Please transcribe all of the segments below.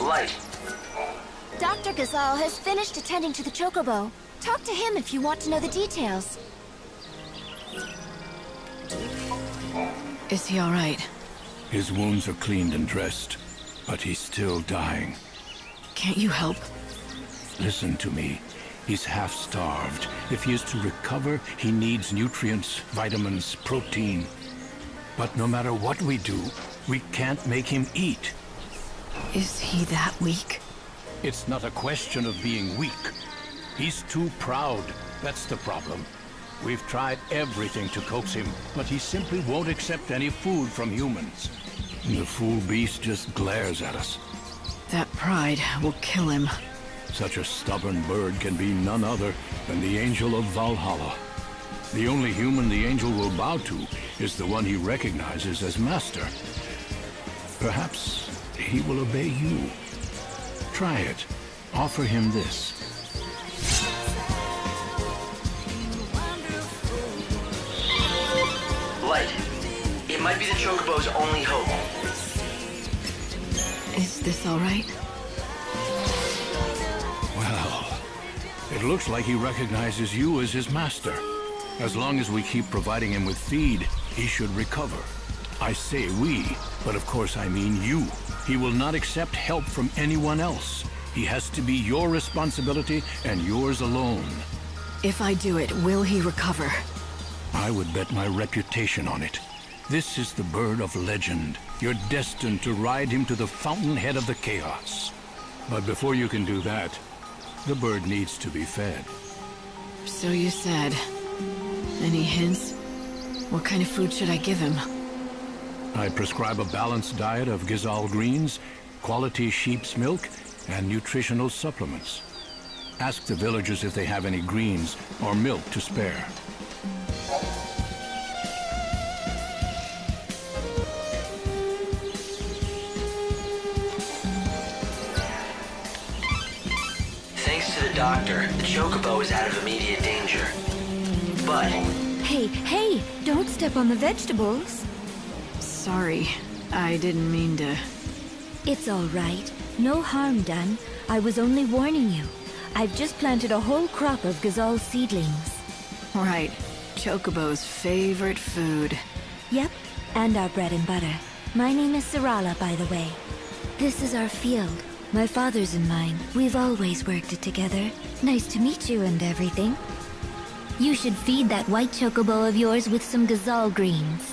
Light. Dr. Gazal has finished attending to the Chocobo. Talk to him if you want to know the details. Is he all right? His wounds are cleaned and dressed, but he's still dying. Can't you help? Listen to me. He's half-starved. If he is to recover, he needs nutrients, vitamins, protein. But no matter what we do, we can't make him eat. Is he that weak? It's not a question of being weak. He's too proud. That's the problem. We've tried everything to coax him, but he simply won't accept any food from humans. The fool beast just glares at us. That pride will kill him. Such a stubborn bird can be none other than the Angel of Valhalla. The only human the angel will bow to is the one he recognizes as master. Perhaps he will obey you. Try it. Offer him this. Light. It might be the Chocobo's only hope. Is this all right? Well, it looks like he recognizes you as his master. As long as we keep providing him with feed, he should recover. I say we, but of course I mean you. He will not accept help from anyone else. He has to be your responsibility and yours alone. If I do it, will he recover? I would bet my reputation on it. This is the bird of legend. You're destined to ride him to the fountainhead of the chaos. But before you can do that, the bird needs to be fed. So you said. Any hints? What kind of food should I give him? I prescribe a balanced diet of Gazal greens, quality sheep's milk, and nutritional supplements. Ask the villagers if they have any greens or milk to spare. Thanks to the doctor, the Chocobo is out of immediate danger. But... Hey, don't step on the vegetables. Sorry, I didn't mean to... It's all right. No harm done. I was only warning you. I've just planted a whole crop of Gazal seedlings. Right. Chocobo's favorite food. Yep, and our bread and butter. My name is Sarala, by the way. This is our field. My father's and mine. We've always worked it together. Nice to meet you and everything. You should feed that white Chocobo of yours with some Gazal greens.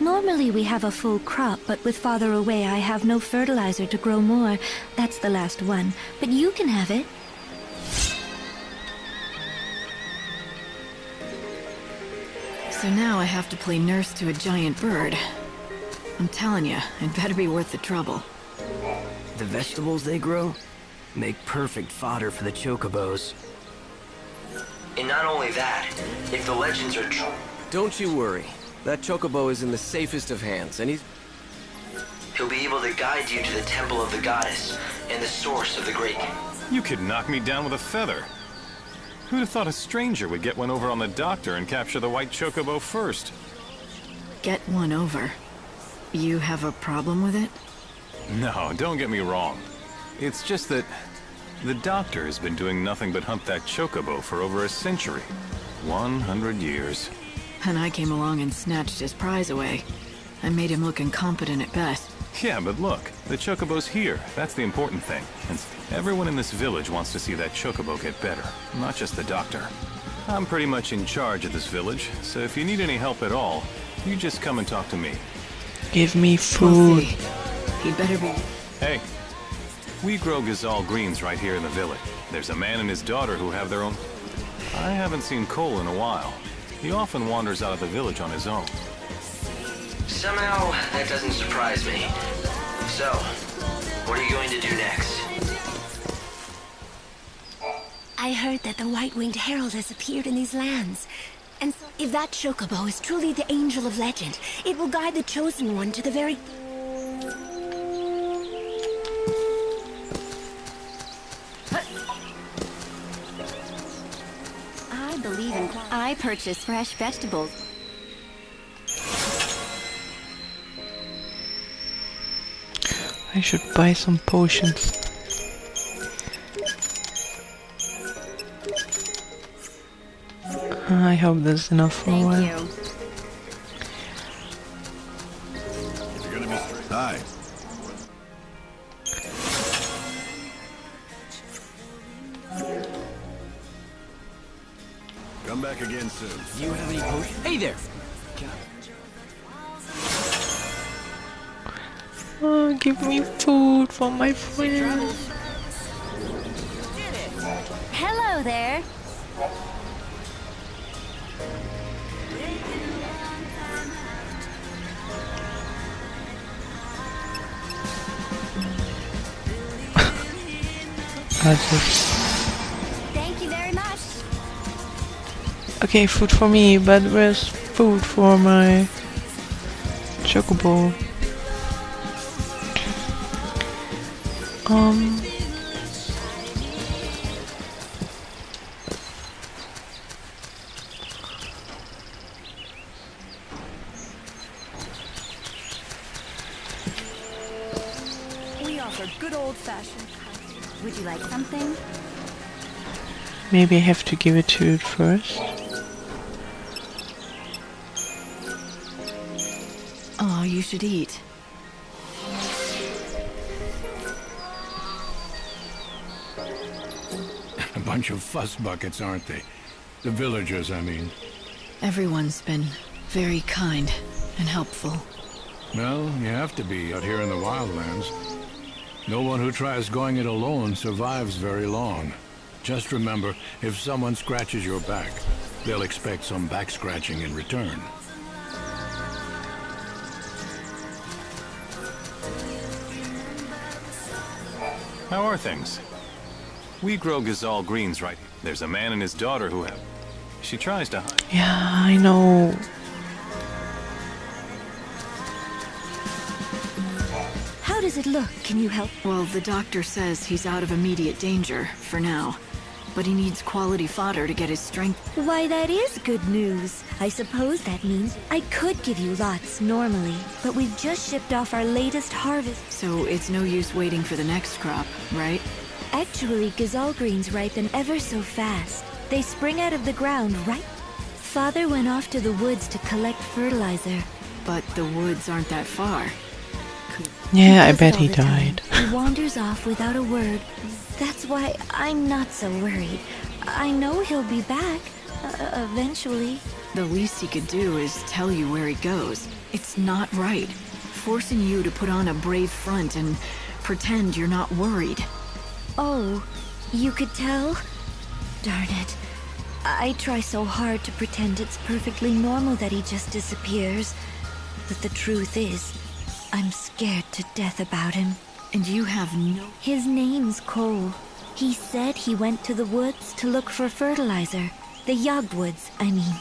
Normally we have a full crop, but with father away I have no fertilizer to grow more. That's the last one, but you can have it. So now I have to play nurse to a giant bird. I'm telling you, it better be worth the trouble. the vegetables they grow make perfect fodder for the Chocobos. And not only that, if the legends are true... Don't you worry. That Chocobo is in the safest of hands, and he'll be able to guide you to the temple of the goddess and the source of the great... You could knock me down with a feather. Who'd have thought a stranger would get one over on the doctor and capture the white Chocobo first? Get one over? You have a problem with it? No, don't get me wrong. It's just that the doctor has been doing nothing but hunt that Chocobo for over a century. 100 years. And I came along and snatched his prize away. I made him look incompetent at best. Yeah, but look, the Chocobo's here. That's the important thing. And everyone in this village wants to see that Chocobo get better, not just the doctor. I'm pretty much in charge of this village, so if you need any help at all, you just come and talk to me. Give me We'll food. see. He'd better be... Hey, we grow Gazal greens right here in the village. There's a man and his daughter who have their own... I haven't seen Cole in a while. He often wanders out of the village on his own. Somehow, that doesn't surprise me. So, what are you going to do next? I heard that the White-Winged Herald has appeared in these lands. And so, if that Chocobo is truly the angel of legend, it will guide the Chosen One to the very... I believe in... I purchase fresh vegetables. I should buy some potions. I hope there's enough for a while. you. Hi. Come back again soon. Do you have any potions? Hey there! Oh, give me food for my friend. Hello there. Thank you very much. Okay, food for me, but where's food for my Chocobo? We offer good old-fashioned. Would you like something? Maybe I have to give it to it first. Oh, you should eat. A bunch of fuss buckets, aren't they? The villagers, I mean. Everyone's been very kind and helpful. Well, you have to be out here in the wildlands. No one who tries going it alone survives very long. Just remember, if someone scratches your back, they'll expect some back scratching in return. How are things? We grow Gazal greens right. There's a man and his daughter who have... She tries to hide. Yeah, I know. How does it look? Can you help? Well, the doctor says he's out of immediate danger, for now. But he needs quality fodder to get his strength. Why, that is good news. I suppose that means I could give you lots normally, but we've just shipped off our latest harvest. So it's no use waiting for the next crop, right? Actually, Gazal greens ripen ever so fast. They spring out of the ground right... Father went off to the woods to collect fertilizer. But the woods aren't that far. Yeah, I does it bet all he the time. died. He wanders off without a word. That's why I'm not so worried. I know he'll be back, eventually. The least he could do is tell you where he goes. It's not right. Forcing you to put on a brave front and pretend you're not worried. Oh, you could tell? Darn it. I try so hard to pretend it's perfectly normal that he just disappears. But the truth is, I'm scared to death about him. And you have no... His name's Cole. He said he went to the woods to look for fertilizer. The Yogwoods, I mean.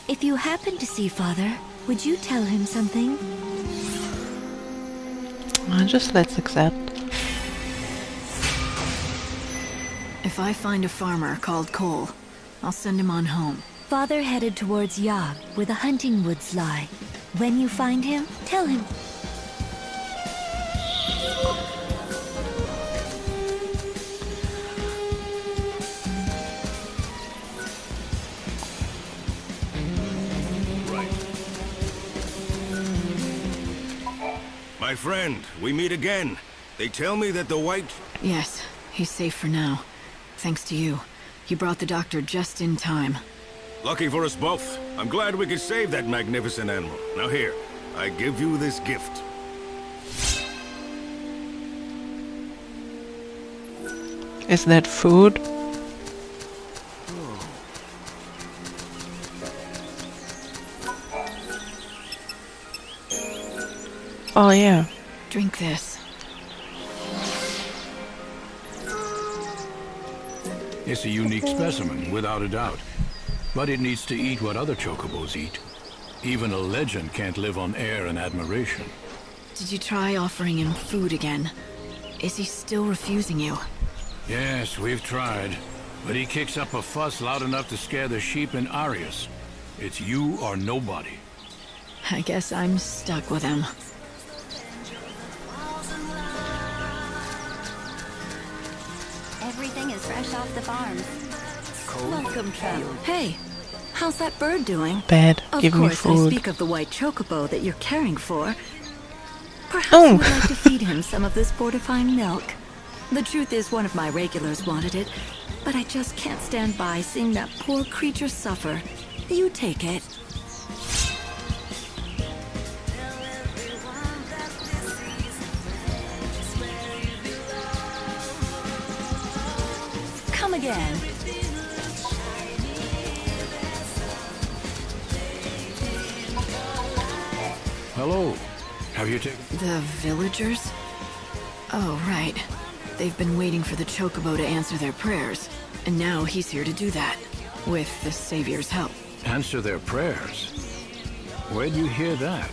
If you happen to see Father, would you tell him something? Just let's accept. If I find a farmer called Cole, I'll send him on home. Father headed towards Yog, where the hunting woods lie. When you find him, tell him. My friend, we meet again. They tell me that the white... Yes, he's safe for now. Thanks to you. You brought the doctor just in time. Lucky for us both. I'm glad we could save that magnificent animal. Now here, I give you this gift. Is that food? Oh yeah. Drink this. It's a unique specimen, without a doubt. But it needs to eat what other chocobos eat. Even a legend can't live on air and admiration. Did you try offering him food again? Is he still refusing you? Yes, we've tried. But he kicks up a fuss loud enough to scare the sheep in Arius. It's you or nobody. I guess I'm stuck with him. Everything is fresh off the farms. Welcome, traveler. Hey, how's that bird doing? Bad. Of Give me course, I food. speak of the white chocobo that you're caring for. Perhaps Oh. you would like to feed him some of this fortifying milk. The truth is, one of my regulars wanted it, but I just can't stand by seeing that poor creature suffer. You take it. Come again. Hello. Have you taken... The villagers? Oh, right. They've been waiting for the Chocobo to answer their prayers, and now he's here to do that, with the Savior's help. Answer their prayers? Where'd you hear that?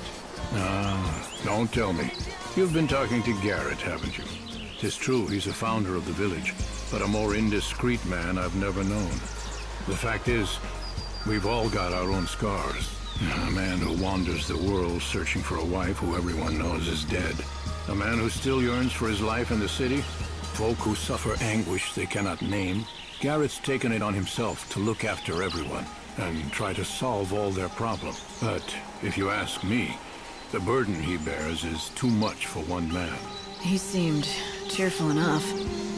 Don't tell me. You've been talking to Garrett, haven't you? 'Tis true, he's a founder of the village, but a more indiscreet man I've never known. The fact is, we've all got our own scars. A man who wanders the world searching for a wife who everyone knows is dead. A man who still yearns for his life in the city. Folk who suffer anguish they cannot name. Garrett's taken it on himself to look after everyone and try to solve all their problems. But if you ask me, the burden he bears is too much for one man. He seemed cheerful enough.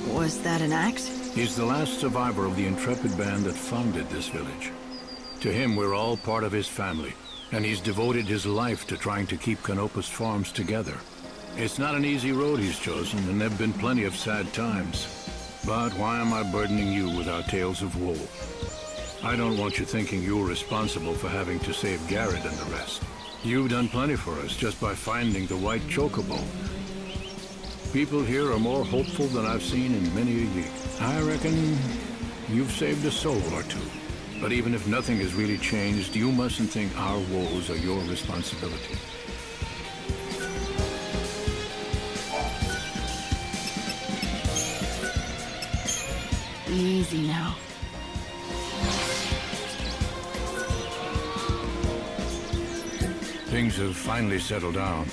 Was that an act? He's the last survivor of the intrepid band that founded this village. To him, we're all part of his family, and he's devoted his life to trying to keep Canopus Farms together. It's not an easy road he's chosen, and there've been plenty of sad times. But why am I burdening you with our tales of woe? I don't want you thinking you're responsible for having to save Garrett and the rest. You've done plenty for us just by finding the white Chocobo. People here are more hopeful than I've seen in many a year. I reckon you've saved a soul or two. But even if nothing has really changed, you mustn't think our woes are your responsibility. Easy now. Things have finally settled down.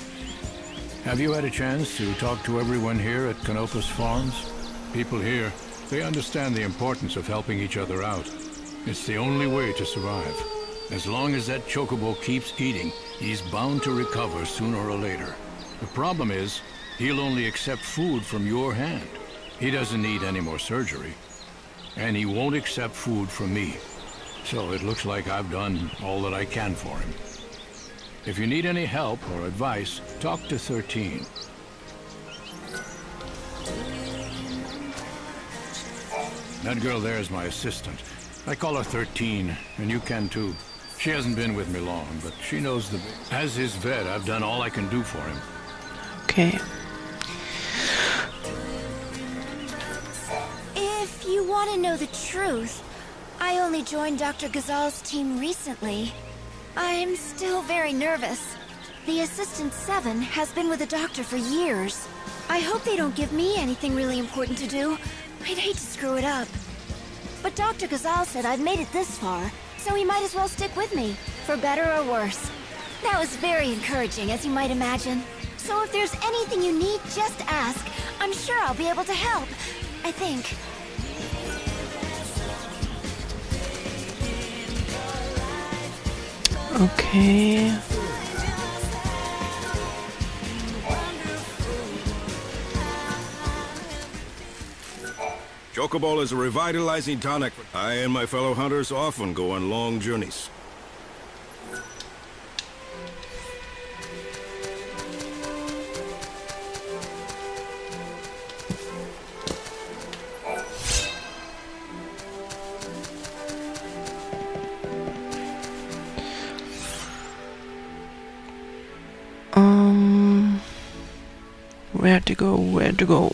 Have you had a chance to talk to everyone here at Canopus Farms? People here, they understand the importance of helping each other out. It's the only way to survive. As long as that Chocobo keeps eating, he's bound to recover sooner or later. The problem is, he'll only accept food from your hand. He doesn't need any more surgery. And he won't accept food from me. So it looks like I've done all that I can for him. If you need any help or advice, talk to 13. That girl there is my assistant. I call her 13, and you can too. She hasn't been with me long, but she knows the... As his vet, I've done all I can do for him. Okay. If you want to know the truth, I only joined Dr. Ghazal's team recently. I'm still very nervous. The Assistant 7 has been with the doctor for years. I hope they don't give me anything really important to do. I'd hate to screw it up. But Dr. Ghazal said I've made it this far, so he might as well stick with me, for better or worse. That was very encouraging, as you might imagine. So if there's anything you need, just ask. I'm sure I'll be able to help. I think. Okay. Chocobo is a revitalizing tonic. I and my fellow hunters often go on long journeys. Where to go? Where to go?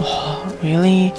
Oh, really?